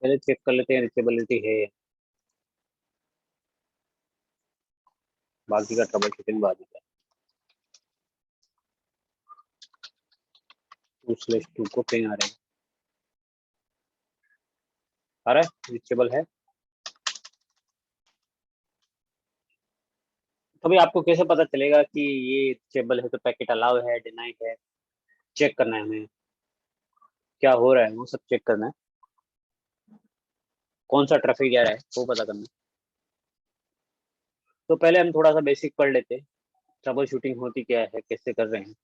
पहले चेक कर लेते हैं रीचेबिलिटी है, बाकी का ट्रबल शूटिंग बाद में। 2/2 को पिंग आ रहे हैं, आ रहा है रीचेबल है। तो अभी आपको कैसे पता चलेगा कि ये रीचेबल है, तो पैकेट अलाउ है डिनाइड है, चेक करना है हमें, क्या हो रहा है वो सब चेक करना है, कौन सा ट्रैफिक जा रहा है वो पता करना है। तो पहले हम थोड़ा सा बेसिक पढ़ लेते हैं, ट्रबल शूटिंग होती क्या है, कैसे कर रहे हैं।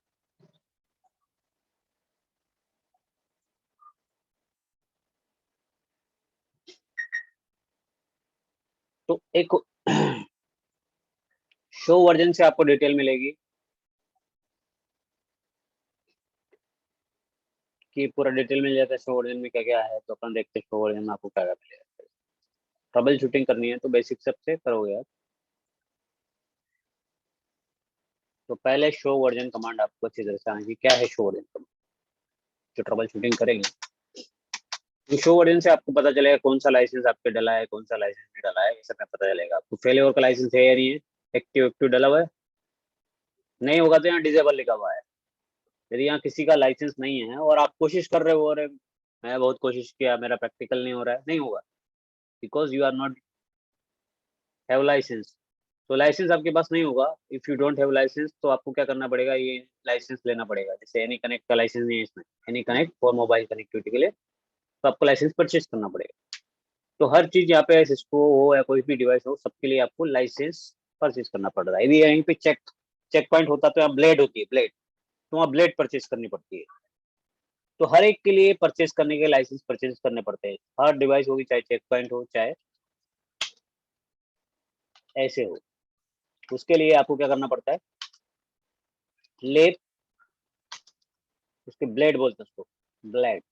तो एक शो वर्जन से आपको डिटेल मिलेगी कि पूरा डिटेल मिल जाता है शो वर्जन में क्या क्या है। तो अपन देखते हैं शो वर्जन में आपको क्या क्या मिलेगा। ट्रबल शूटिंग करनी है तो बेसिक सबसे करोगे आप। तो पहले शो वर्जन कमांड आपको अच्छी तरह से आएगी, क्या है शो वर्जन कमांड जो ट्रबल शूटिंग करेंगे। तो शो वर्जन से आपको पता चलेगा कौन सा लाइसेंस आपके डला है, कौन सा लाइसेंस नहीं डला है, ये सब में पता चलेगा आपको। फेलियर का लाइसेंस है या नहीं है, एक्टिव एक्टिव डला हुआ है, नहीं होगा तो यहाँ डिजेबल लिखा हुआ है। यदि यहाँ किसी का लाइसेंस नहीं है और आप कोशिश कर रहे हो, और मैं बहुत कोशिश किया मेरा प्रैक्टिकल नहीं हो रहा है, नहीं होगा, because you are not have license. तो लाइसेंस आपके पास नहीं होगा, if you don't have license, तो आपको क्या करना पड़ेगा, ये लाइसेंस लेना पड़ेगा। जैसे एनी कनेक्ट का लाइसेंस नहीं है इसमें, any connect for mobile connectivity के लिए, तो आपको लाइसेंस परचेज करना पड़ेगा। तो हर चीज यहाँ पे सिस्को हो या कोई भी डिवाइस हो, सबके लिए आपको लाइसेंस परचेज करना पड़ रहा है। यदि यहीं पे चेक पॉइंट होता तो यहाँ ब्लेड होती है, ब्लेड, तो वहाँ ब्लेड परचेज करनी पड़ती है। तो हर एक के लिए परचेज करने के लाइसेंस परचेज करने पड़ते हैं, हर डिवाइस होगी, चाहे चेक पॉइंट हो चाहे ऐसे हो। उसके लिए आपको क्या करना पड़ता है, लेप, उसके ब्लेड बोलते हैं उसको, ब्लेड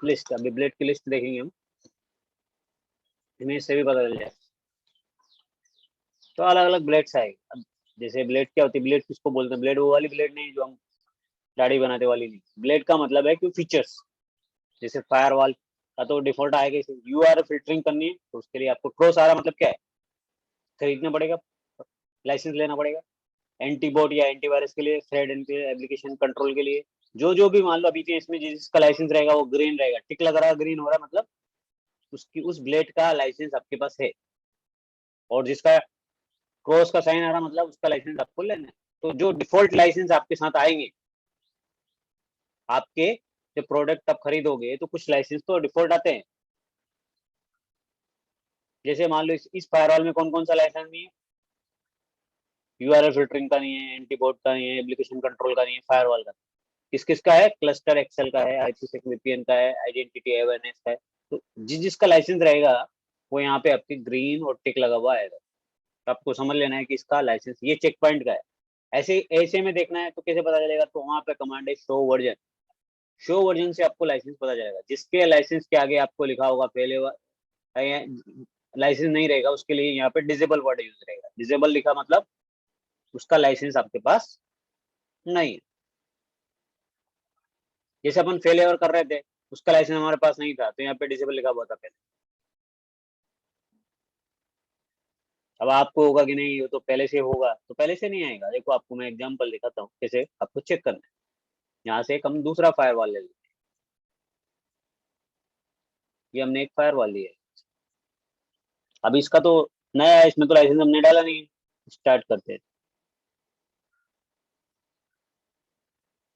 लिस्ट। अभी ब्लेड की लिस्ट देखेंगे हम, इमेज से भी पता चल जाए। तो अलग अलग ब्लेड्स आएगी। अब जैसे ब्लेड क्या होती है, ब्लेड किसको बोलते हैं, ब्लेड वो वाली ब्लेड नहीं जो हम दाढ़ी बनाते वाली नहीं। ब्लेड का मतलब है कि फीचर्स, जैसे फायर वॉल का तो डिफॉल्ट आएगा, यू आर फिल्टरिंग करनी है तो उसके लिए आपको क्रॉस आ रहा मतलब क्या है, खरीदना पड़ेगा, लाइसेंस लेना पड़ेगा। एंटीबॉट या एंटीवायरस के लिए, थ्रेड एप्लीकेशन कंट्रोल के लिए, जो जो भी मान लो अभी के इसमें जिसका लाइसेंस रहेगा वो ग्रीन रहेगा, टिक लग रहा है ग्रीन हो रहा है मतलब उसकी उस ब्लेड का लाइसेंस आपके पास है। और जिसका क्रॉस का साइन आ रहा मतलब उसका लाइसेंस आपको लेना है। तो जो डिफॉल्ट लाइसेंस आपके साथ आएंगे, आपके जो प्रोडक्ट आप खरीदोगे तो कुछ लाइसेंस तो डिफॉल्ट आते हैं। जैसे मान लो इस फायरवॉल में कौन कौन सा लाइसेंस नहीं है, यूआरएल फिल्टरिंग का नहीं है, एंटीबॉट का नहीं है, एप्लीकेशन कंट्रोल का नहीं है, फायरवॉल का। किस किस का है, क्लस्टर एक्सेल का है, आईपीसेक वीपीएन का है, आइडेंटिटी अवेयरनेस का है। तो जिस जिसका लाइसेंस रहेगा वो यहाँ पे आपकी ग्रीन और टिक लगा हुआ आएगा। तो आपको समझ लेना है कि इसका लाइसेंस ये चेक पॉइंट का है। ऐसे ऐसे में देखना है तो कैसे पता चलेगा, तो वहां पे कमांड है शो वर्जन। शो वर्जन से आपको लाइसेंस पता चलेगा। जिसके लाइसेंस के आगे आपको लिखा होगा पहले लाइसेंस नहीं रहेगा, उसके लिए यहाँ पे डिजेबल वर्ड यूज रहेगा। डिजेबल लिखा मतलब उसका लाइसेंस आपके पास नहीं है। जैसे अपन फेल एवर कर रहे थे, उसका लाइसेंस हमारे पास नहीं था, तो यहाँ पे डिसेबल लिखा हुआ था पहले। अब आपको होगा कि नहीं, ये तो पहले से होगा, तो पहले से नहीं आएगा। देखो आपको मैं एग्जांपल दिखाता हूँ कैसे आपको चेक करना है। यहाँ से एक हम दूसरा फायरवॉल ले लेते हैं, ये हमने एक फायरवॉल लिया है। अब इसका तो नया है, इसमें तो लाइसेंस हमने डाला नहीं है। स्टार्ट करते हैं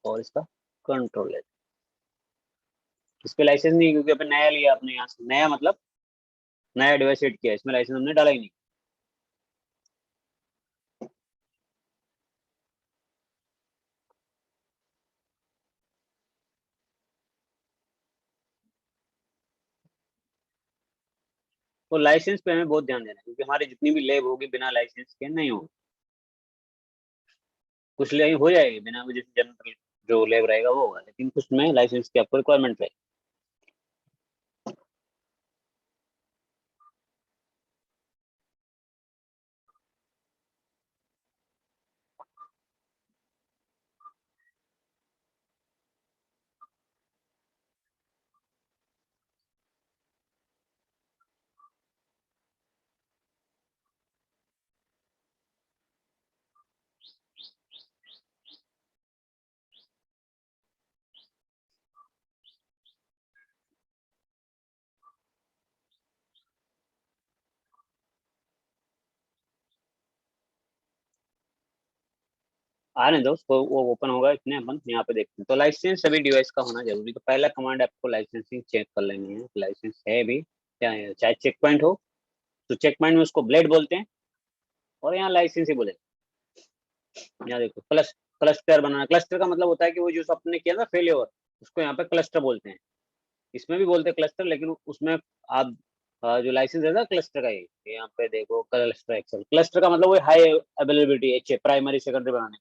और इसका कंट्रोल है। इस पे लाइसेंस नहीं है क्योंकि अपन नया लिया, आपने यहाँ से नया मतलब नया डिवाइस सेट किया, इसमें लाइसेंस हमने डाला ही नहीं। तो लाइसेंस पे हमें बहुत ध्यान देना है, क्योंकि हमारी जितनी भी लैब होगी बिना लाइसेंस के नहीं होगी। कुछ लैब हो जाएगी बिना, जैसे जनरल जो लैब रहेगा वो होगा, लेकिन कुछ में लाइसेंस की आपको रिक्वायरमेंट रहेगी। आने दो उसको, वो ओपन होगा, इतने अपन यहाँ पे देखते हैं। तो लाइसेंस सभी डिवाइस का होना जरूरी। तो पहला कमांड आपको लाइसेंसिंग चेक कर लेनी है, लाइसेंस है भी क्या है, चाहे चेक पॉइंट हो तो चेक पॉइंट में उसको ब्लेड बोलते हैं, और यहाँ लाइसेंस ही बोले। यहाँ देखो क्लस्टर बनाना, क्लस्टर का मतलब होता है कि वो जो आपने किया ना फेलियर, उसको यहाँ पे क्लस्टर बोलते हैं। इसमें भी बोलते हैं क्लस्टर, लेकिन उसमें आप जो लाइसेंस है ना क्लस्टर का, ये यहाँ पे देखो क्लस्टर एक्सेल, क्लस्टर का मतलब वो high availability H primary secondary बनाने,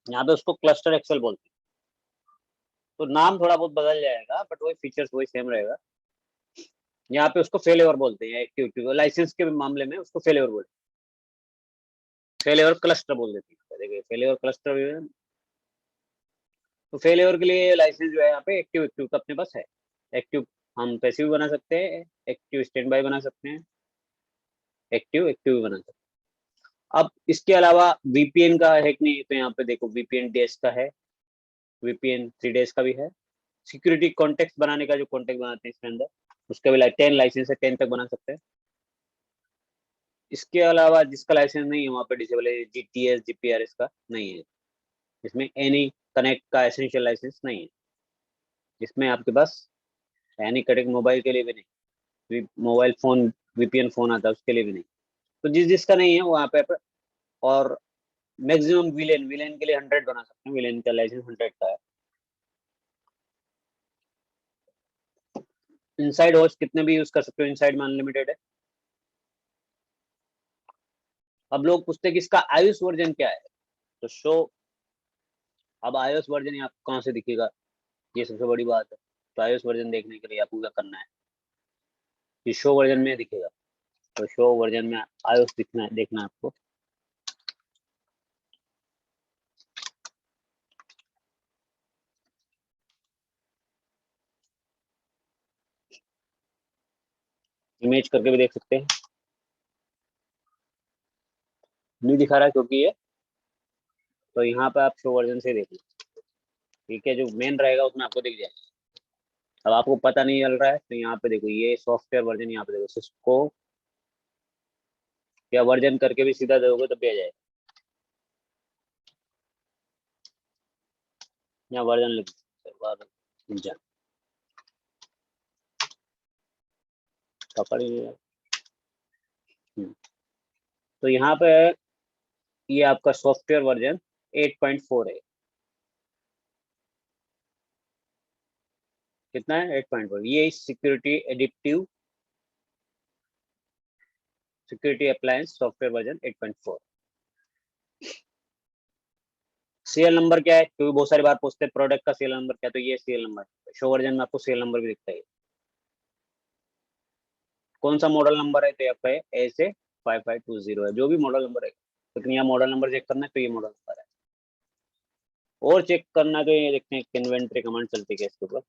यहाँ पे उसको क्लस्टर एक्सेल बोलते हैं। तो नाम थोड़ा बहुत बदल जाएगा बट वही फीचर्स वही सेम रहेगा। यहाँ पे उसको फेलियर बोलते हैं, एक्टिविटी लाइसेंस के मामले में उसको फेलियर बोलते हैं, फेलियर क्लस्टर बोल देते हैं। देखिए फेलियर क्लस्टर भी है। तो फेलियर के लिए लाइसेंस जो है यहाँ पे एक्टिव एक्टिव का अपने पास है। एक्टिव हम पैसिव बना सकते हैं, एक्टिव स्टैंड बाय बना सकते हैं, एक्टिव एक्टिव बना सकते हैं। अब इसके अलावा वीपीएन का है कि नहीं, तो यहाँ पे देखो वीपीएन डेज का है, वीपीएन 3 डेज का भी है। सिक्योरिटी कॉन्टेक्ट बनाने का जो कॉन्टेक्ट बनाते हैं इसके अंदर, उसका भी 10 लाइसेंस है, 10 तक बना सकते हैं। इसके अलावा जिसका लाइसेंस नहीं है वहाँ पे डिसेबल है, जीटीएस जीपीआरएस का नहीं है, इसमें एनी कनेक्ट का एसेंशियल लाइसेंस नहीं है। इसमें आपके पास एनी कनेक्ट मोबाइल के लिए भी नहीं, मोबाइल फोन वीपीएन फोन आता है उसके लिए भी नहीं। तो जिसका नहीं है वहाँ पे और मैक्सिमम विलेन, विलेन के लिए 100 बना सकते हैं, विलेन का लाइसेंस 100 का है। इनसाइड होस्ट कितने भी यूज कर सकते हो, इनसाइड में अनलिमिटेड है। अब लोग पूछते हैं कि इसका आयुष वर्जन क्या है, तो शो, अब आयुष वर्जन आपको कहाँ से दिखेगा, ये सबसे बड़ी बात है। तो आयुष वर्जन देखने के लिए आपको क्या करना है, ये शो वर्जन में दिखेगा। तो शो वर्जन में आयुष दिखना है, देखना है आपको। इमेज करके भी देख सकते हैं, नहीं दिखा रहा है क्योंकि ये, तो यहाँ पे आप शो वर्जन से देख लो, ठीक है, जो मेन रहेगा उसमें आपको दिख जाएगा। अब आपको पता नहीं चल रहा है तो यहाँ पे देखो ये सॉफ्टवेयर वर्जन, यहाँ पे देखो सिस्को या वर्जन करके भी सीधा दोगे तो भी आ जाएगा। यहाँ वर्जन लिख वर्जन पकड़ ही नहीं है। तो यहाँ पे ये आपका सॉफ्टवेयर वर्जन 8.4 है। कितना है 8.4, ये security adaptive security appliance software version 8.4। CL number क्या है, क्योंकि बहुत सारी बार पूछते हैं प्रोडक्ट का सीएल नंबर क्या है, तो ये सीएल नंबर, शो वर्जन में आपको सीएल नंबर भी दिखता है। कौन सा मॉडल नंबर है, तो आपका ऐसे 5520 है, जो भी मॉडल नंबर है, लेकिन यहाँ मॉडल नंबर चेक करना है तो ये मॉडल नंबर है। और चेक करना है तो ये देखते हैं इन्वेंट्री कमांड चलती है इसके ऊपर।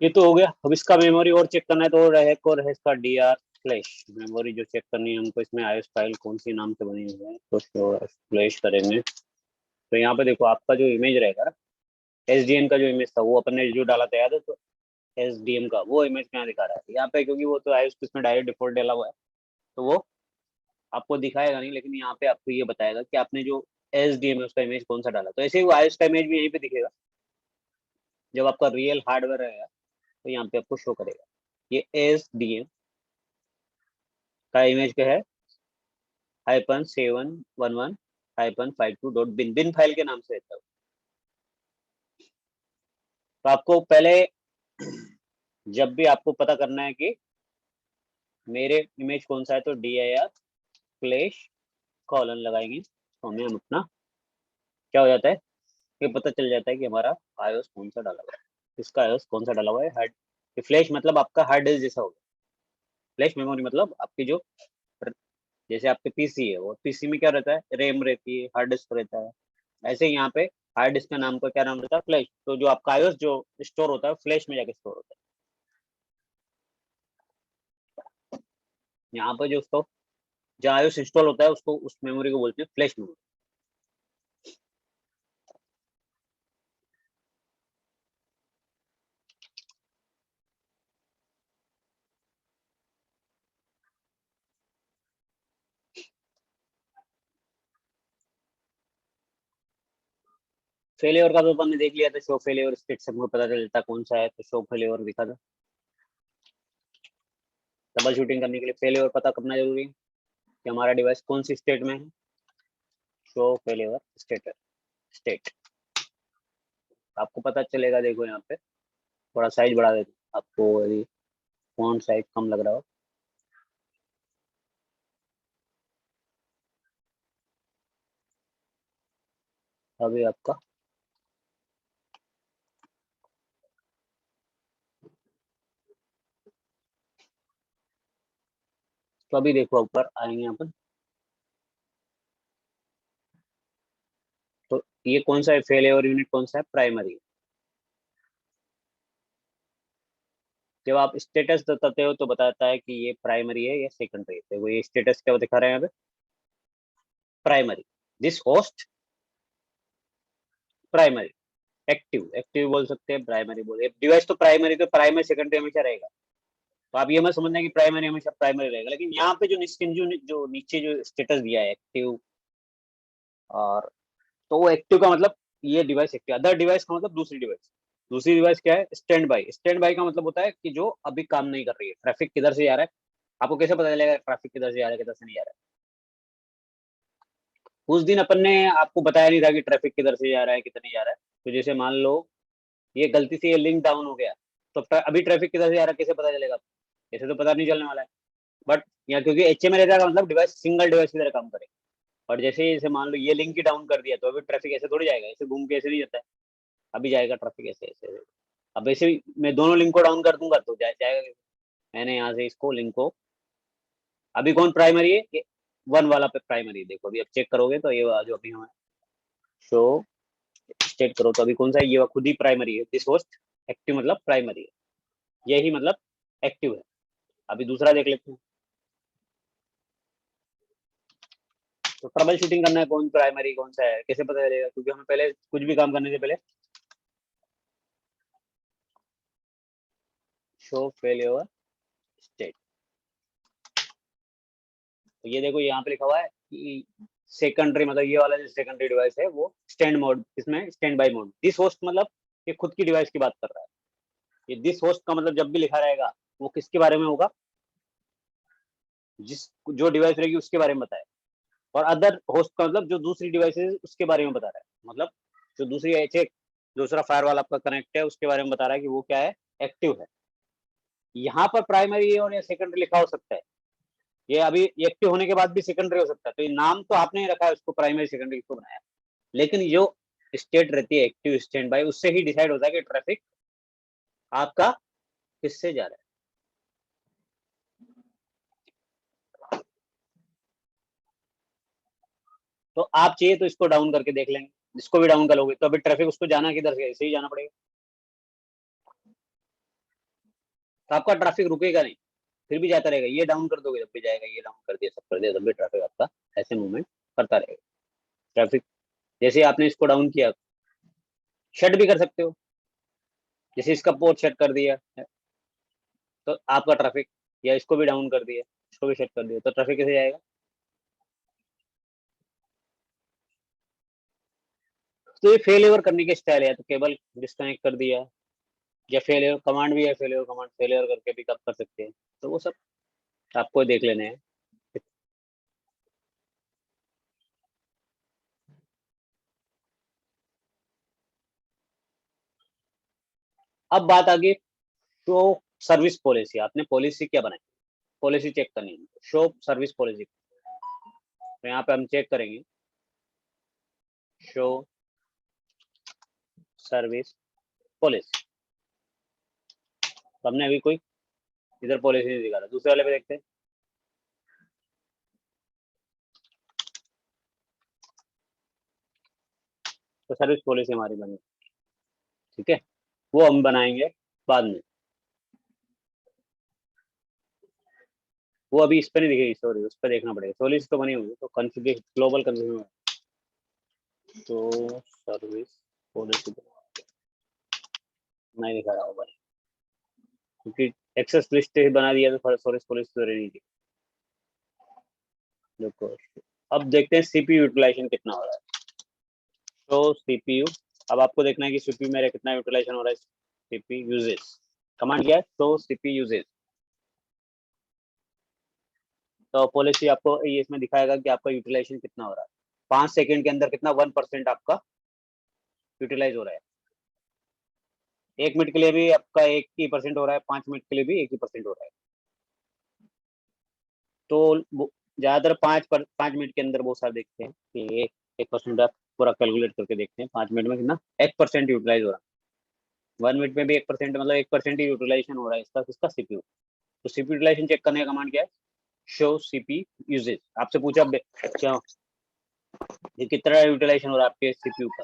ये तो हो गया। अब इसका मेमोरी और चेक करना है, तो एक और है इसका डीआर फ्लैश मेमोरी, जो चेक करनी है हमको। इसमें आईएस फाइल कौन सी नाम से बनी हुई है, तो फ्लैश करेंगे। तो यहाँ पे देखो आपका जो इमेज रहेगा ना, एसडीएम का जो इमेज था वो अपन ने जो डाला था याद है, तो एसडीएम का वो इमेज यहाँ दिखा रहा है यहाँ पे, क्योंकि वो तो आईएस इसमें डायरेक्ट डिफॉल्ट डाला हुआ है, तो वो आपको दिखाएगा नहीं, लेकिन यहाँ पे आपको ये बताएगा कि आपने जो एसडीएम है उसका इमेज कौन सा डाला। तो ऐसे ही वो आईएस का इमेज भी यहीं पे दिखेगा, जब आपका रियल हार्डवेयर रहेगा तो यहाँ पे आपको शो करेगा। ये एसडीएम का इमेज क्या है, -711-52.bin, बिन फाइल के नाम से रहता है। तो आपको पहले जब भी आपको पता करना है कि मेरे इमेज कौन सा है, तो dir फ्लैश कॉलन लगाएंगे तो हमें हम अपना क्या हो जाता है, ये पता चल जाता है कि हमारा आईओएस कौन सा डाला हुआ है, इसका आईओएस कौन सा डाला हुआ है। हार्ड फ्लैश मतलब आपका हार्ड डिस्क जैसा होगा, फ्लैश मेमोरी मतलब आपकी जो जैसे आपके पीसी है, वो पीसी में क्या रहता है, रैम रहती है, हार्ड डिस्क रहता है। ऐसे ही यहाँ पे हार्ड डिस्क का नाम का क्या नाम रहता है, फ्लैश। तो जो आपका आईओएस जो स्टोर होता है फ्लैश में जाके स्टोर होता है। यहाँ पे जो उसको जो आईओएस इंस्टॉल होता है उसको, उस मेमोरी को बोलते हैं फ्लैश मेमोरी। फेलियर का तो अपन ने देख लिया था, शो फेलियर स्टेट से हमको पता चलता कौन सा है, तो शो फेलियर दिखा था। डबल शूटिंग करने के लिए फेलियर पता करना जरूरी है कि हमारा डिवाइस कौन सी स्टेट में है। शो फेलियर स्टेट, स्टेट आपको पता चलेगा। देखो यहाँ पे थोड़ा साइज बढ़ा देते हैं आपको, यदि फॉन्ट साइज कम लग रहा हो। अभी आपका तो अभी देखो ऊपर आएंगे अपन। तो ये कौन सा है, फेलियर यूनिट कौन सा है, प्राइमरी। जब आप स्टेटस बताते हो तो बताता है कि ये प्राइमरी है या सेकेंडरी है। तो ये स्टेटस क्या दिखा रहे हैं यहाँ पे, primary. This host primary, active, active बोल सकते हैं, प्राइमरी बोल, डिवाइस तो प्राइमरी, तो प्राइमरी सेकेंडरी हमेशा रहेगा। तो आप ये मत समझना कि प्राइमरी हमेशा प्राइमरी रहेगा, लेकिन यहाँ पे जो जो नीचे जो स्टेटस दिया है एक्टिव, और तो वो एक्टिव का मतलब ये डिवाइस एक्टिव, अदर डिवाइस का मतलब दूसरी डिवाइस। दूसरी डिवाइस क्या है, स्टैंड बाई। स्टैंड बाई का मतलब होता है कि जो अभी काम नहीं कर रही है। ट्रैफिक किधर से जा रहा है, आपको कैसे पता चलेगा ट्रैफिक किधर से जा रहा है किधर से नहीं जा रहा है। उस दिन अपन ने आपको बताया नहीं था कि ट्रैफिक किधर से जा रहा है किधर नहीं जा रहा है। तो जैसे मान लो ये गलती से ये लिंक डाउन हो गया, तो अभी ट्रैफिक किधर से जा रहा है कैसे पता चलेगा आपको? ऐसे तो पता नहीं चलने वाला है। बट यहाँ क्योंकि एचएमएल रहता है मतलब डिवाइस सिंगल डिवाइस की तरह काम करे। और जैसे मान लो ये लिंक ही डाउन कर दिया, तो अभी ट्रैफिक ऐसे थोड़ी जाएगा, ऐसे घूम के ऐसे नहीं जाता है। अभी जाएगा ट्रैफिक ऐसे ऐसे। अब ऐसे भी मैं दोनों लिंक को डाउन कर दूंगा तो जाएगा कैसे? मैंने यहाँ से इसको लिंक को, अभी कौन प्राइमरी है, ये वन वाला पे प्राइमरी। देखो अभी आप चेक करोगे तो ये जो अभी हमें शो स्टेट करो तो अभी कौन सा है, ये खुद ही प्राइमरी है। दिस होस्ट एक्टिव मतलब प्राइमरी है, यही मतलब एक्टिव है। अभी दूसरा देख लेते हैं। तो ट्रबल शूटिंग करना है कौन प्राइमरी कौन सा है कैसे पता चलेगा, क्योंकि हमें पहले कुछ भी काम करने से पहले शो फेलियर स्टेट। तो ये देखो यहाँ पे लिखा हुआ है कि सेकेंडरी, मतलब ये वाला जो सेकेंडरी डिवाइस है वो स्टैंड मोड, इसमें stand by mode. This host मतलब ये खुद की डिवाइस की बात कर रहा है। ये दिस होस्ट का मतलब जब भी लिखा रहेगा वो किसके बारे में होगा, जिस जो डिवाइस रहेगी उसके बारे में बताए। और अदर होस्ट का मतलब जो दूसरी डिवाइस है उसके बारे में बता रहा है, मतलब जो दूसरी एच दूसरा फायरवॉल आपका कनेक्ट है उसके बारे में बता रहा है कि वो क्या है, एक्टिव है। यहाँ पर प्राइमरी और या सेकेंडरी लिखा हो सकता है, ये अभी एक्टिव होने के बाद भी सेकेंडरी हो सकता है। तो ये नाम तो आपने रखा है उसको, प्राइमरी सेकेंडरी किसको बनाया, लेकिन जो स्टेट रहती है एक्टिव स्टैंड बाई, उससे ही डिसाइड होता है कि ट्रैफिक आपका किससे जा रहा है। तो आप चाहिए तो इसको डाउन करके देख लेंगे, जिसको भी डाउन करोगे तो अभी ट्रैफिक उसको जाना किधर से, ऐसे ही जाना पड़ेगा। तो आपका ट्रैफिक रुकेगा नहीं, फिर भी जाता रहेगा। ये डाउन कर दोगे तब भी जाएगा, ये डाउन कर दिया सब कर दिया तब भी ट्रैफिक आपका ऐसे मूवमेंट करता रहेगा। ट्रैफिक जैसे आपने इसको डाउन किया, शट भी कर सकते हो। जैसे इसका पोर्ट शट कर दिया तो आपका ट्रैफिक, या इसको भी डाउन कर दिया, इसको भी शट कर दिया, तो ट्रैफिक कैसे जाएगा। तो ये फेल करने के स्टाइल है, तो केबल डिस्कनेक्ट कर दिया, या फेलियर कमांड भी है, फेलियर कमांड फेलियर करके भी कर सकते हैं। तो वो सब आपको देख लेने हैं। अब बात आ गई तो सर्विस पॉलिसी, आपने पॉलिसी क्या बनाई, पॉलिसी चेक करनी है, शो सर्विस पॉलिसी। तो यहाँ पे हम चेक करेंगे शो सर्विस पॉलिसी। तो हमने अभी कोई इधर पॉलिसी नहीं दिखा रहा, दूसरे वाले पे देखते हैं। तो सर्विस पॉलिसी हमारी बनी, ठीक है, वो हम बनाएंगे बाद में। वो अभी इस पर नहीं दिखेगी, सॉरी, उस पर देखना पड़ेगा। पॉलिसी तो बनी होगी, तो कॉन्फ़िगरेशन, ग्लोबल कॉन्फ़िगरेशन, तो सर्विस पॉलिसी नहीं दिखा रहा होगा, क्योंकि एक्सेस लिस्ट बना दिया तो सर्विस पॉलिसी तो रहनी थी। देखो, अब देखते हैं सीपीयू यूटिलाइजेशन कितना हो रहा है। तो सीपीयू, अब आपको देखना है कि सीपीयू मेरा कितना यूटिलाइजेशन हो रहा है। सीपीयू यूजेज कमांड क्या है, तो सीपीयू यूजेज, तो पॉलिसी आपको ये इसमें दिखाएगा कि आपका यूटिलाइजेशन कितना हो रहा है। 5 सेकंड के अंदर कितना 1% आपका यूटिलाइज हो रहा है। 1 मिनट के लिए भी आपका 1% हो रहा है, 5 मिनट के लिए भी 1% हो रहा है। तो ज्यादातर 5 मिनट के अंदर बहुत सारे देखते हैं कि 1% आप पूरा कैलकुलेट करके देखते हैं 5 मिनट में कितना 1% यूटिलाइज हो रहा है। 1 मिनट में भी 1%, मतलब 1% ही यूटिलाइजेशन हो रहा है इसका सीपीयू। तो सीपीयू यूटिलाइजेशन चेक करने का कमांड क्या है, शो सीपीयू यूजेज। आपसे पूछा क्या ये कितना यूटिलाइजेशन हो रहा है आपके सीपीयू का,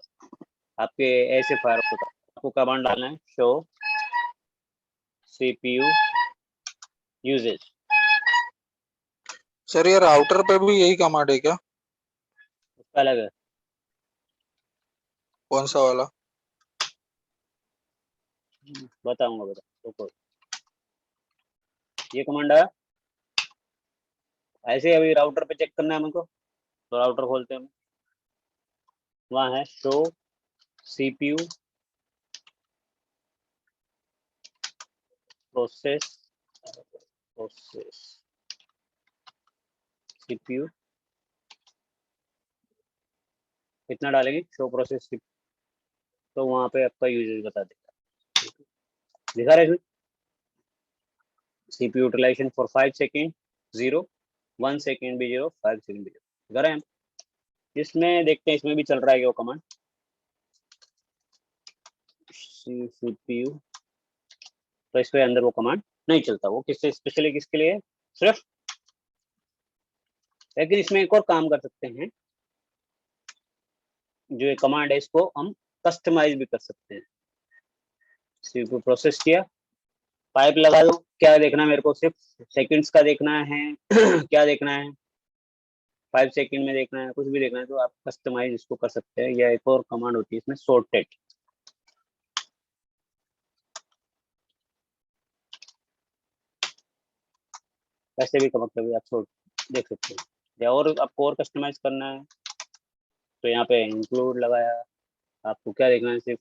आपके ऐसे फायर का, आपको कमांड डालना है शो सीपीयू यूजेज। सर ये राउटर पे भी यही कमांड है क्या? उसका अलग है। कौन सा वाला? बताऊंगा तो ये कमांड है ऐसे, अभी राउटर पे चेक करना है हमको, तो राउटर खोलते हैं हम। वहाँ है शो सीपीयू प्रोसेस सीपीयू, कितना डालेंगे शो प्रोसेस, तो वहाँ पे आपका यूजेज बता देगा। दिखा रहे हैं CPU utilisation for 5 second 0, 1 second भी 0, 5 सेकेंड भी 0 दिखा रहे हैं हम। इसमें देखते हैं इसमें भी चल रहा है क्या वो कमांड सीपीयू, तो इसके अंदर वो कमांड नहीं चलता। वो किससे स्पेशली किसके लिए सिर्फ, लेकिन इसमें एक और काम कर सकते हैं, जो ये कमांड है इसको हम कस्टमाइज भी कर सकते हैं। सीपीयू प्रोसेस किया, पाइप लगा दो, क्या देखना है मेरे को, सिर्फ सेकंड्स का देखना है क्या देखना है, 5 सेकंड में देखना है, कुछ भी देखना है, तो आप कस्टमाइज इसको कर सकते हैं। या एक और कमांड होती है इसमें सॉर्टेड, ऐसे भी कभी आप सॉर्ट देख सकते हैं। या और आपको और कस्टमाइज करना है तो यहाँ पे इंक्लूड लगाया, आपको क्या देखना है, सिर्फ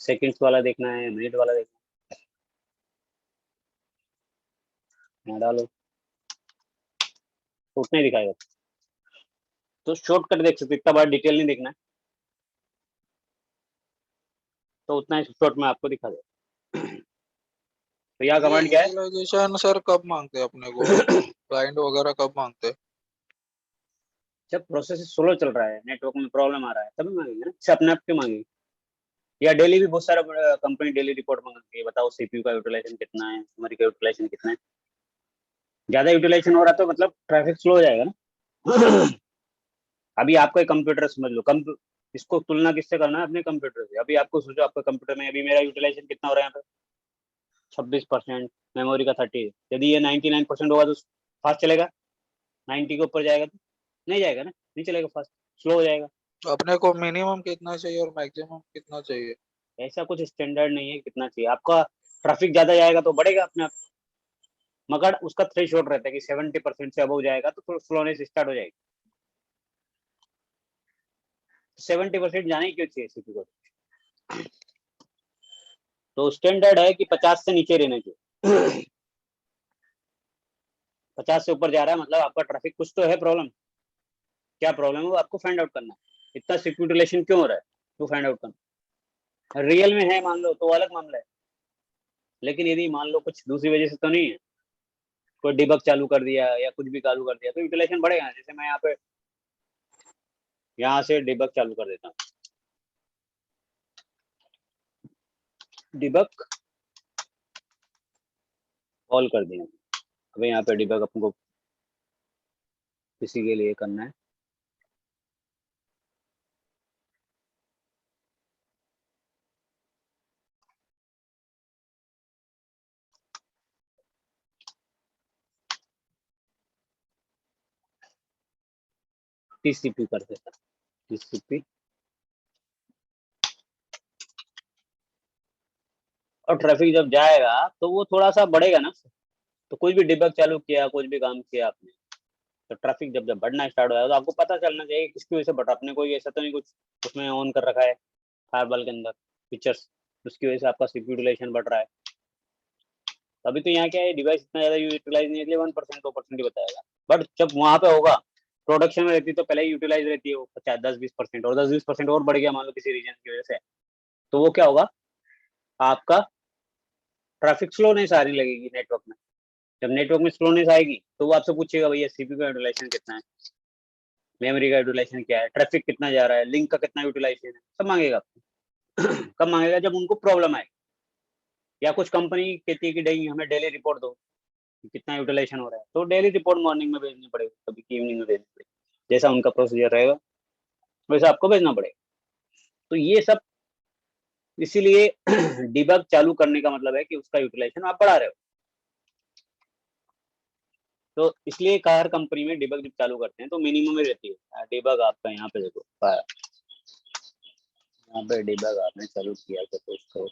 सेकंड्स वाला देखना है, मिनट वाला देखना है, यहाँ डालो तो उतना ही दिखाएगा। तो शॉर्टकट देख सकते, इतना बड़ा डिटेल नहीं देखना है, तो उतना ही शॉर्ट में आपको दिखा दे। तो यहाँ ये कमांड क्या है यूटिलाइजेशन सर कब मांगते हैं अपने को? क्लाइंट वगैरह कब मांगते हैं? जब प्रोसेस स्लो चल रहा है, नेटवर्क में प्रॉब्लम आ रहा है, तभी मांगेंगे ना, इससे अपने आप क्यों मांगेंगे। या डेली भी बहुत सारा कंपनी डेली रिपोर्ट मांगती है, बताओ सीपीयू का यूटिलाइजेशन कितना है, मेमोरी का यूटिलाइजेशन कितना है। ज्यादा यूटिलाइजेशन हो रहा है तो मतलब ट्रैफिक स्लो हो जाएगा ना अभी आपका कंप्यूटर समझ लो, कम इसको तुलना किससे करना है, अपने कंप्यूटर से। अभी आपको सोचो आपका कंप्यूटर में अभी मेरा यूटिलाइजेशन कितना हो रहा है यहाँ पे, 26%, मेमोरी का 30। यदि ये 99% होगा तो फास्ट चलेगा, 90 के ऊपर जाएगा तो नहीं जाएगा ना, नहीं चलेगा फास्ट, स्लो हो जाएगा। अपने को मिनिमम कितना चाहिए और मैक्सिमम कितना चाहिए? ऐसा कुछ स्टैंडर्ड नहीं है कितना चाहिए आपका। ट्रैफिक ज्यादा जाएगा तो बढ़ेगा अपने आप, मगर उसका थ्रेशोल्ड रहता है कि 70% से अबव जाएगा तो थोड़ा स्लोनेस स्टार्ट हो जाएगी। 70% जाने ही क्यों चाहिए सीपी को, तो स्टैंडर्ड है कि 50 से नीचे रहना चाहिए 50 से ऊपर जा रहा है मतलब आपका ट्रैफिक कुछ तो है प्रॉब्लम। क्या प्रॉब्लम है वो आपको फाइंड आउट करना है। इतना सीपीयू डिलेशन क्यों हो रहा है वो फाइंड आउट करना। रियल में है मान लो तो अलग मामला है, लेकिन यदि मान लो कुछ दूसरी वजह से तो नहीं है, कोई डिबग चालू कर दिया या कुछ भी चालू कर दिया, तो यूटिलाइजेशन बढ़ेगा। जैसे मैं यहाँ से डिबग चालू कर देता हूँ, डिबग ऑल कर दिया। अब यहाँ पे डिबग अपन को किसी के लिए करना है, टीसीपी कर देता, टीसीपी, और ट्रैफिक जब जाएगा तो वो थोड़ा सा बढ़ेगा ना। तो कुछ भी डिबग चालू किया, कुछ भी काम किया आपने, तो ट्रैफिक जब जब बढ़ना स्टार्ट हो जाएगा तो आपको पता चलना चाहिए कि किसकी वजह से बढ़ रहा है। अपने कोई ऐसा तो नहीं कुछ उसमें ऑन कर रखा है फायरवॉल के अंदर फीचर्स, उसकी वजह से आपका सीपीयू यूटिलाइजेशन बढ़ रहा है। अभी तो यहाँ क्या है, डिवाइस इतना ज्यादा यूटिलाइज नहीं है, इसलिए 1% 2% ही बताएगा। बट जब वहां पे होगा प्रोडक्शन में रहती है तो पहले ही यूटिलाइज रहती है वो 50-10-20%, और 10-20% और बढ़ गया मान लो किसी रीजन की वजह से, तो वो क्या होगा, आपका ट्रैफिक स्लोनेस आने लगेगी नेटवर्क में। जब नेटवर्क में स्लोनेस आएगी तो वो आपसे पूछेगा भैया सीपीयू का यूटिलाइजेशन कितना है, मेमोरी का यूटिलाइजेशन क्या है, ट्रैफिक कितना जा रहा है, लिंक का कितना यूटिलाइजेशन है, सब मांगेगा आपको। कब मांगेगा, जब उनको प्रॉब्लम आए, या कुछ कंपनी कहती है कि नहीं हमें डेली रिपोर्ट दो कि कितना यूटिलाइजेशन हो रहा है, तो डेली रिपोर्ट मॉर्निंग में भेजनी पड़ेगी, कभी इवनिंग में भेजनी पड़ेगी, जैसा उनका प्रोसीजर रहेगा वैसा आपको भेजना पड़ेगा। तो ये सब इसीलिए डिबग चालू करने का मतलब है कि उसका यूटिलाइजेशन आप बढ़ा रहे हो। तो इसलिए हर कंपनी में डिबग जब चालू करते हैं तो मिनिमम में रहती है डिबग। आपका यहाँ पे देखो, यहाँ पे डिबग आपने चालू किया तो उसको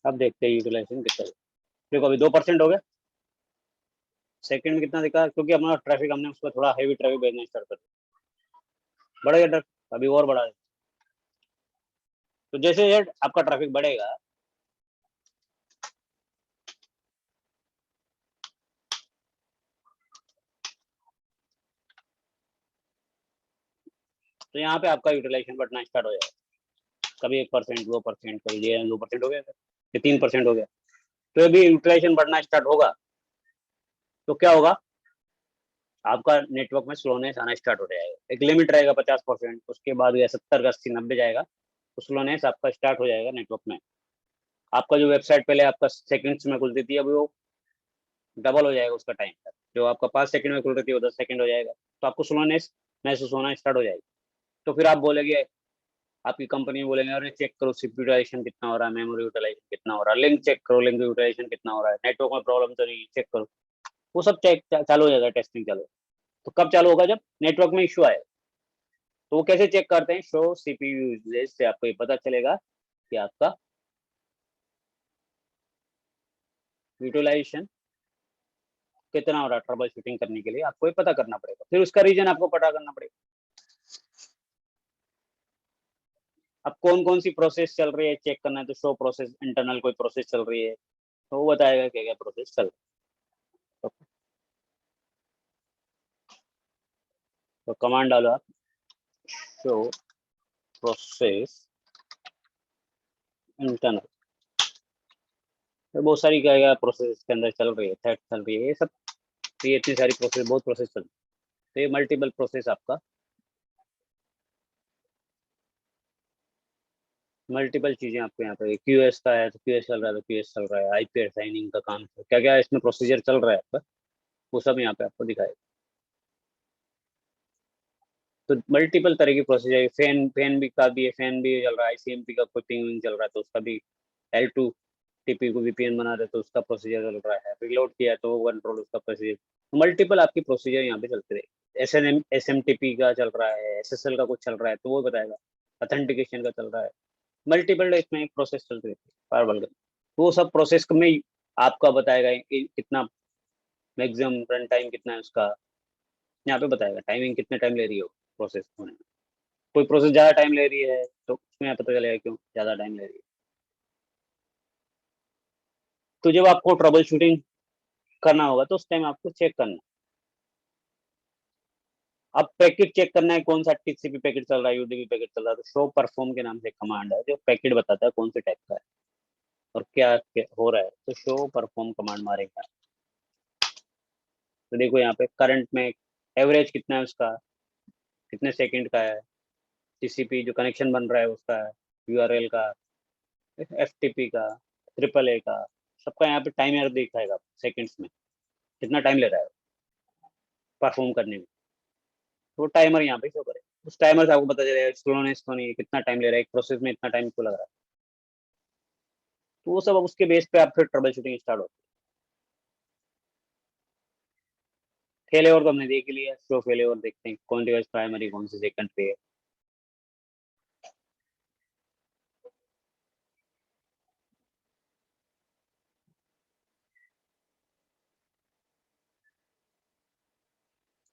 अब देखते हैं यूटिलाइजेशन कितना है। देखो अभी 2% हो गया, सेकंड में कितना दिखा, क्योंकि हमारा ट्रैफिक हमने उसको थोड़ा हैवी ट्रैफिक भेजना स्टार्ट कर दिया, बढ़ेगा ट्रैफिक, अभी और बढ़ा है। तो जैसे ये आपका ट्रैफिक बढ़ेगा तो यहाँ पे आपका यूटिलाइजेशन बढ़ना स्टार्ट हो जाएगा। कभी 1%, 2%, कभी ये 2% हो गया, ये 3% हो गया। तो अभी यूटिलाइजेशन बढ़ना स्टार्ट होगा तो क्या होगा, आपका नेटवर्क में स्लोनेस आना स्टार्ट हो जाएगा। एक लिमिट रहेगा 50%, उसके बाद या 70 का 80 90 जाएगा तो स्लोनेस आपका स्टार्ट हो जाएगा नेटवर्क में। आपका जो वेबसाइट पहले आपका सेकंड्स में खुलती थी, अभी वो डबल हो जाएगा उसका टाइम। जो आपका 5 सेकंड में खुल रही थी वो 10 सेकंड हो जाएगा, तो आपको स्लोनेस महसूस होना स्टार्ट हो जाएगी। तो फिर आप बोलेंगे, आपकी कंपनी बोलेंगे अरे चेक करो सीपीयू यूटिलाइजेशन कितना हो रहा है, मेमोरी यूटिलाइजेशन कितना हो रहा है, लिंक चेक करो, लिंक यूटिलाइजेशन कितना हो रहा है, नेटवर्क में प्रॉब्लम तो नहीं, चेक करो। वो सब चेक चालू हो जाएगा, टेस्टिंग चालू। तो कब चालू होगा, जब नेटवर्क में इशू आए। तो वो कैसे चेक करते हैं, शो सीपीयू यूजेज से आपको ये पता चलेगा कि आपका यूटिलाइजेशन कितना हो रहा है। ट्रबल शूटिंग करने के लिए आपको ये पता करना पड़ेगा, फिर उसका रीजन आपको पता करना पड़ेगा। अब कौन कौन सी प्रोसेस चल रही है चेक करना है, तो शो प्रोसेस इंटरनल कोई प्रोसेस चल रही है तो वो बताएगा क्या क्या प्रोसेस चल रही है। तो कमांड डालो आप, शो प्रोसेस इंटरनल, तो बहुत सारी क्या क्या प्रोसेस के अंदर चल रही है, थ्रेड चल रही है, ये सब। तो ये इतनी सारी प्रोसेस, बहुत प्रोसेस चल रही है, तो ये मल्टीपल प्रोसेस आपका मल्टीपल चीजें आपको यहाँ पे क्यूएस का है तो क्यूएस चल रहा है तो क्यूएस चल रहा है, आईपी साइनिंग का काम क्या क्या इसमें प्रोसीजर चल रहा है आपका, वो सब यहाँ पे आपको दिखाएगा। तो मल्टीपल तरह की प्रोसीजर, फैन भी का भी है, फैन भी चल रहा है, आईसीएमपी का कोई पिंग चल रहा है तो उसका भी, L2 टीपी को वीपीएन बना रहे तो उसका प्रोसीजर चल रहा है, रिलोड किया तो वो कंट्रोल उसका प्रोसीजर, मल्टीपल आपकी प्रोसीजर यहाँ पे चलते रहे। SMTP का चल रहा है, SSL का कुछ चल रहा है तो वो बताएगा, ऑथेंटिकेशन का चल रहा है, मल्टीपल इसमें एक प्रोसेस चलती रहती है फायरवॉल का। तो वो सब प्रोसेस में आपका बताएगा कि कितना मैक्सिमम रन टाइम कितना है उसका, यहाँ पे बताएगा टाइमिंग कितने टाइम ले रही हो प्रोसेस होने में। कोई प्रोसेस ज़्यादा टाइम ले रही है तो उसमें यहाँ पता चलेगा क्यों ज़्यादा टाइम ले रही है। तो जब आपको ट्रबल शूटिंग करना होगा तो उस टाइम आपको चेक करना, अब पैकेट चेक करना है कौन सा टीसीपी पैकेट चल रहा है, यूडीपी पैकेट चल रहा है, तो शो परफॉर्म के नाम से कमांड है जो पैकेट बताता है कौन से टाइप का है और क्या हो रहा है, तो शो परफॉर्म कमांड मारेगा। तो देखो यहाँ पे करंट में एवरेज कितना है उसका, कितने सेकंड का है, टीसीपी जो कनेक्शन बन रहा है उसका, यूआरएल का, एफटीपी का, ट्रिपल ए का, सबका यहाँ पे टाइमर दिखाएगा सेकंड्स में कितना टाइम ले रहा है परफॉर्म करने में। तो वो टाइमर यहाँ पे शो करे, उस टाइमर से आपको पता चलेगा स्लोनेस तो नहीं है, कितना टाइम ले रहा है एक प्रोसेस में, इतना टाइम क्यों लग रहा है। तो वो सब उसके बेस पे आप फिर ट्रबल शूटिंग स्टार्ट होती है। फेल ओवर तो हमने देख लिया, शो फेल ओवर देखते हैं कौन डिवाइस प्राइमरी कौन से सेकंड पे है।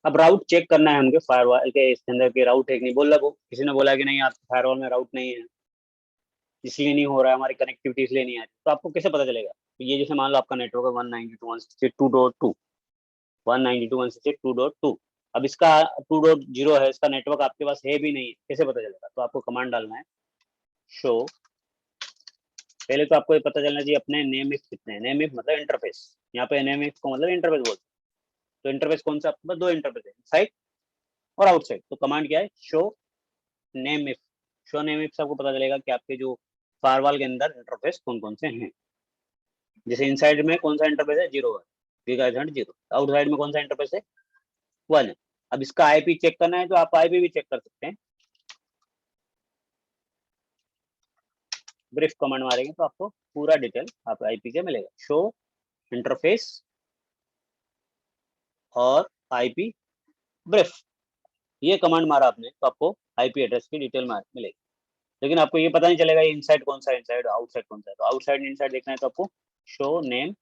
अब राउट चेक करना है हमको फायरवॉल के इसके अंदर के राउट है कि नहीं, बोला वो किसी ने बोला कि नहीं आप फायरवॉल में राउट नहीं है इसलिए नहीं हो रहा है, हमारी कनेक्टिविटी इसलिए नहीं आ रही, तो आपको कैसे पता चलेगा। तो ये जैसे मान लो आपका नेटवर्क है 192.168.2.2, 192.168.2.2, अब इसका 2.0 है, इसका नेटवर्क आपके पास है भी नहीं है, कैसे पता चलेगा। तो आपको कमांड डालना है शो, पहले तो आपको ये पता चलना चाहिए अपने नेम इफ कितने हैं, नेम इफ मतलब इंटरफेस, यहाँ पे नेम इफ को मतलब इंटरफेस बोलते हैं। तो इंटरफेस कौन सा आपके पास, दो इंटरफेस है, इनसाइड और आउटसाइड। तो कमांड क्या है show name if, show name if से आपको पता चलेगा कि आपके जो फायरवॉल के अंदर इंटरफेस कौन कौन से हैं। जैसे इनसाइड में कौन सा इंटरफेस है, 0 है, गीगाहर्ट्ज़ 0, आउटसाइड में कौन सा इंटरफेस है, 1 है। अब इसका आईपी चेक करना है तो आप आईपी भी चेक कर सकते हैं, ब्रीफ कमांड मारेंगे तो आपको पूरा डिटेल आप आईपी के मिलेगा, शो इंटरफेस और आईपी ब्रीफ, ये कमांड मारा आपने तो आपको आईपी एड्रेस की डिटेल मिलेगी। लेकिन आपको ये पता नहीं चलेगा इनसाइड कौन सा, इनसाइड आउटसाइड कौन सा है, तो आउटसाइड इनसाइड देखना है तो आपको शो नेम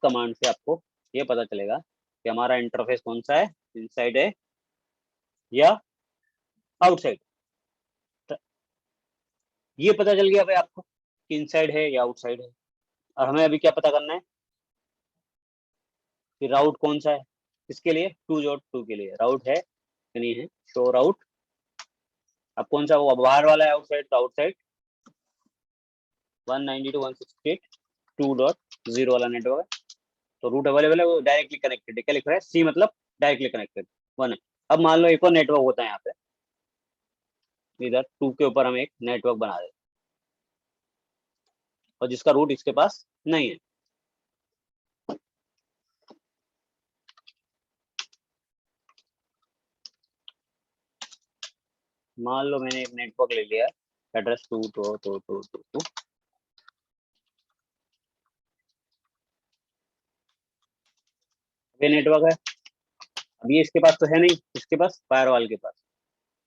कमांड से आपको ये पता चलेगा कि हमारा इंटरफेस कौन सा है, इनसाइड है या आउटसाइड। ये पता चल गया भाई आपको कि इनसाइड है या आउटसाइड है। और हमें अभी क्या पता करना है कि राउट कौन सा है, इसके लिए 2.2 के लिए राउट है कि नहीं है, शो राउट। अब कौन सा वो बाहर वाला है आउटसाइड, तो आउटसाइड 192.168.2.0 वाला नेटवर्क है, तो रूट अवेलेबल है, वो डायरेक्टली कनेक्टेड है, क्या लिख रहा है सी मतलब डायरेक्टली कनेक्टेड 1 है। अब मान लो एक और नेटवर्क होता है यहाँ पे, इधर 2 के ऊपर हम एक नेटवर्क बना दें और जिसका रूट इसके पास नहीं है। मान लो मैंने एक नेटवर्क ले लिया, एड्रेस 2 ये नेटवर्क है। अब ये इसके पास तो है नहीं, इसके पास फायरवॉल के पास,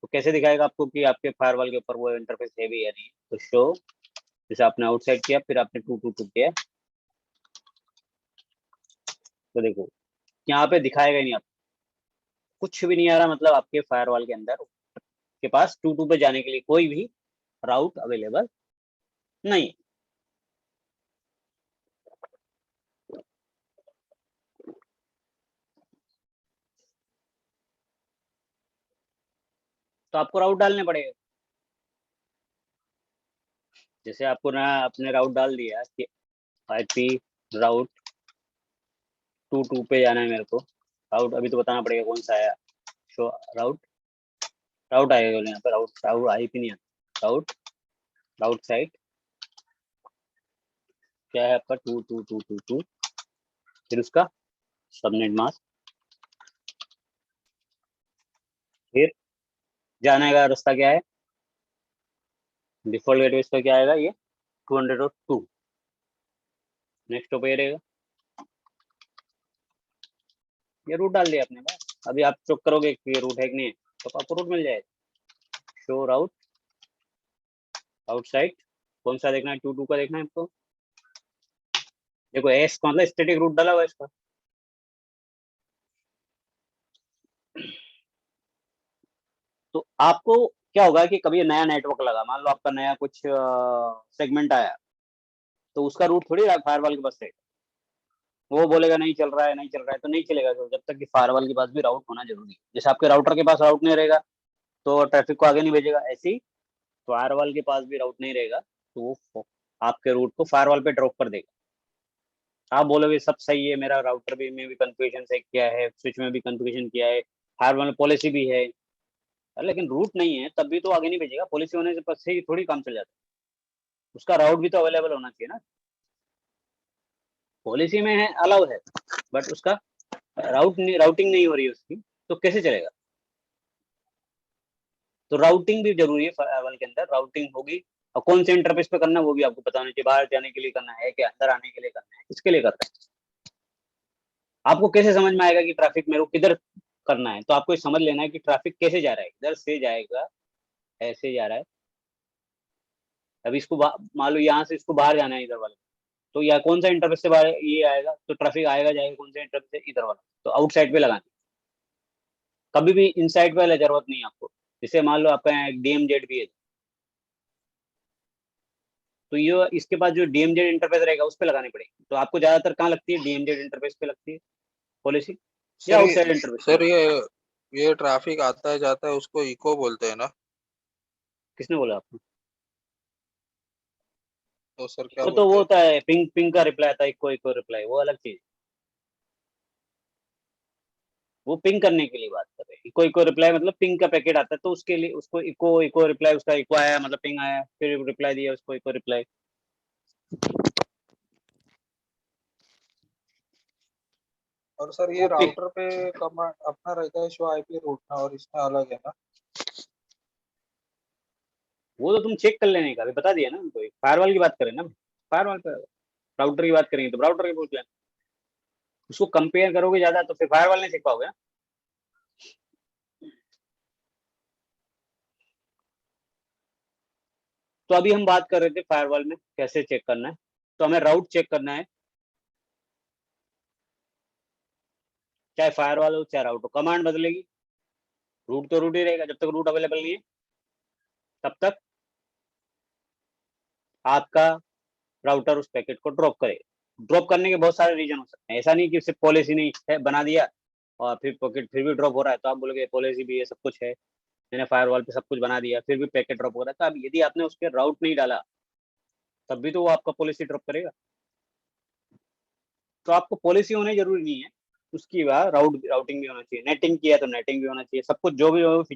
तो कैसे दिखाएगा आपको कि आपके फायरवॉल के ऊपर वो इंटरफेस है भी या नहीं। तो शो, जैसे आपने आउटसाइड किया फिर आपने 2 किया, तो देखो यहाँ पे दिखाएगा ही नहीं, आप कुछ भी नहीं आ रहा, मतलब आपके फायरवॉल के अंदर के पास 2 पे जाने के लिए कोई भी राउट अवेलेबल नहीं। तो आपको राउट डालने पड़ेगा, जैसे आपको ना अपने राउट डाल दिया कि आईपी राउट 2 पे जाना है मेरे को, राउट अभी तो बताना पड़ेगा कौन सा आया, शो राउट, राउट आएगा यहाँ पे, राउट राउट आईपी नहीं आता। राउट साइट क्या है आपका 2222, फिर उसका सबनेट मास्क, फिर जाने का रास्ता क्या है, डिफॉल्ट गेटवे इसका क्या आएगा, ये 202। नेक्स्ट पे रहेगा, ये रूट डाल दिया आपने बस। अभी आप चेक करोगे कि ये रूट है कि नहीं है, तो आपको रूट मिल जाएगा। शो राउट आउटसाइड, कौन सा देखना है, 22 का देखना है आपको। देखो एस का मतलब स्टैटिक रूट डाला हुआ है इसका। तो आपको क्या होगा कि कभी नया नेटवर्क लगा, मान लो आपका नया कुछ सेगमेंट आया, तो उसका रूट थोड़ी फायरवॉल के पास है। वो बोलेगा नहीं चल रहा है, नहीं चल रहा है, तो नहीं चलेगा तो जब तक कि फायरवॉल के पास भी राउट होना जरूरी है। जैसे आपके राउटर के पास राउट नहीं रहेगा तो ट्रैफिक को आगे नहीं भेजेगा, ऐसे ही फायरवॉल के पास भी राउट नहीं रहेगा तो वो आपके रूट को फायरवॉल पे ड्रॉप कर देगा। आप बोलोगे सब सही है, मेरा राउटर भी में भी कॉन्फ़िगरेशन सेट किया है, स्विच में भी कॉन्फ़िगरेशन किया है, फायरवॉल पॉलिसी भी है, लेकिन रूट नहीं है तब भी तो आगे नहीं भेजेगा। पॉलिसी होने से पहले ही थोड़ी काम चल जाता है, उसका राउट भी तो अवेलेबल होना चाहिए ना। पॉलिसी में है अलाउ है, बट उसका राउटिंग नहीं हो रही है उसकी, तो कैसे चलेगा। तो राउटिंग भी जरूरी है फायरवॉल के अंदर, राउटिंग होगी। और कौन से इंटरफेस पे करना है वो भी आपको पता होना चाहिए। बाहर जाने के लिए करना है कि अंदर आने के लिए करना है, किसके लिए कर रहे हैं। आपको कैसे समझ में आएगा कि ट्रैफिक मेरे को किधर करना है, तो आपको ये समझ लेना है कि ट्रैफिक कैसे जा रहा है, इधर से जाएगा, ऐसे जा रहा है। अभी इसको मान लो यहाँ से इसको बाहर जाना है इधर वाले, तो या कौन सा इंटरफेस से बाहर ये आएगा, तो ट्रैफिक आएगा जाएगा कौन से इंटरफेस से, इधर वाला, तो आउटसाइड पे लगाना। कभी भी इनसाइड पे जरूरत नहीं है आपको। जैसे मान लो आपका यहाँ डीएमजेड भी है, तो ये इसके पास जो डीएमजेड इंटरफेस रहेगा उस पर लगानी पड़ेगी। तो आपको ज्यादातर कहाँ लगती है, डीएमजेड इंटरफेस पे लगती है पॉलिसी, या सर ये आउटसाइड इंटरफेस पे सर लगती है। ये ट्रैफिक आता है जाता है उसको इको बोलते हैं ना। किसने बोला आपको। तो सर क्या वो तो वो बोलते हैं। होता है पिंग पिंग का रिप्लाई आता है, इको इको रिप्लाई, वो अलग चीज। वो पिंग करने के लिए बात कर रहे हैं। इको इको रिप्लाई मतलब पिंग का पैकेट आता है, तो उसके लिए उसको इको इको रिप्लाई, उसका इको आया मतलब पिंग आया, फिर रिप्लाई दिया उसको इको रिप्लाई। और सर ये वो राउटर पे कमांड अपना रहता है शो आईपी रूट ना, और इसमें अलग है ना। वो तो तुम चेक कर लेने का, अभी बता दिया ना उनको। फायरवॉल की बात करें ना, फायरवॉल पे राउटर की बात करेंगे तो राउटर की पूछ लेना। उसको कंपेयर करोगे ज्यादा तो फिर फायरवॉल नहीं सीख पाओगे ना। तो अभी हम बात कर रहे थे फायरवॉल में कैसे चेक करना है। तो हमें राउट चेक करना है, चाहे फायरवॉल हो चाहे राउट हो, कमांड बदलेगी, रूट तो रूट ही रहेगा। जब तक रूट अवेलेबल नहीं है तब तक आपका राउटर उस पैकेट को ड्रॉप करेगा। ड्रॉप करने के बहुत सारे रीजन हो सकते हैं, ऐसा नहीं कि सिर्फ पॉलिसी नहीं है बना दिया और फिर पैकेट फिर भी ड्रॉप हो रहा है, तो आप बोलोगे पॉलिसी भी है सब कुछ है, मैंने फायरवॉल पे सब कुछ बना दिया फिर भी पैकेट ड्रॉप हो रहा है। तो अब यदि आपने उस पर राउट नहीं डाला तब भी तो वो आपका पॉलिसी ड्रॉप करेगा। तो आपको पॉलिसी होनी जरूरी नहीं है, उसकी बाद राउटिंग भी होना चाहिए, नेटिंग किया तो नेटिंग भी होना चाहिए, सब कुछ जो भी हो फीचर